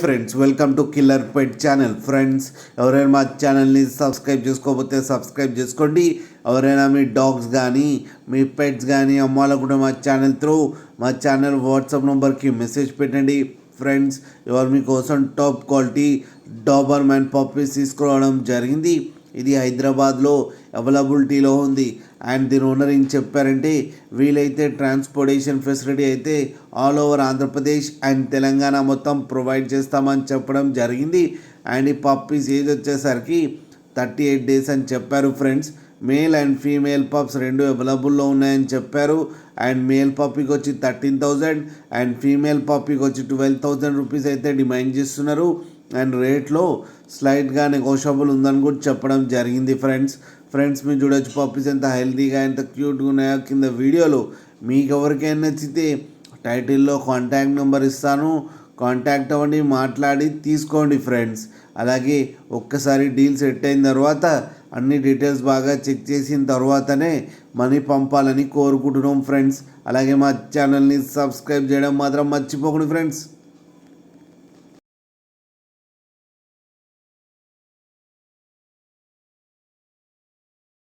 Friends, welcome to killer pet channel. Friends, ఎవరైనా మా ఛానల్ని సబ్స్క్రైబ్ చేసుకోకపోతే సబ్స్క్రైబ్ చేసుకోండి. ఎవరైనా మీ డాగ్స్ కానీ మీ పెట్స్ కానీ అమ్మాలనుకుంటే మా ఛానల్ వాట్సాప్ నెంబర్కి మెసేజ్ పెట్టండి. ఫ్రెండ్స్, ఎవరు మీకోసం top quality Dabur man puppies తీసుకురావడం జరిగింది. ఇది హైదరాబాద్లో అవైలబిలిటీలో ఉంది. అండ్ దీని ఓనర్ ఏం చెప్పారంటే, వీలైతే ట్రాన్స్పోర్టేషన్ ఫెసిలిటీ అయితే all over Andhra Pradesh and Telangana మొత్తం ప్రొవైడ్ చేస్తామని చెప్పడం జరిగింది. అండ్ ఈ పప్పీస్ ఏజ్ వచ్చేసరికి 38 డేస్ అని చెప్పారు. Friends, male and female pups రెండు అవైలబుల్లో ఉన్నాయని చెప్పారు. అండ్ మేల్ పప్పీకి వచ్చి 13,000 అండ్ ఫీమేల్ పప్పీకి వచ్చి 12,000 రూపీస్ అయితే డిమాండ్ చేస్తున్నారు. అండ్ రేట్లో స్లైట్గా నెగోషియబుల్ ఉందని కూడా చెప్పడం జరిగింది. ఫ్రెండ్స్ మీరు చూడొచ్చు పప్పీస్ ఎంత హెల్తీగా ఎంత క్యూట్గా ఉన్నాయో. కింద వీడియోలో మీకు ఎవరికైనా నచ్చితే టైటిల్లో కాంటాక్ట్ నెంబర్ ఇస్తాను, కాంటాక్ట్ అవ్వండి, మాట్లాడి తీసుకోండి. ఫ్రెండ్స్, అలాగే ఒక్కసారి డీల్ సెట్ అయిన తర్వాత అన్ని డీటెయిల్స్ బాగా చెక్ చేసిన తర్వాతనే మనీ పంపాలని కోరుకుంటున్నాం. ఫ్రెండ్స్, అలాగే మా ఛానల్ని సబ్స్క్రైబ్ చేయడం మాత్రం మర్చిపోకండి. ఫ్రెండ్స్.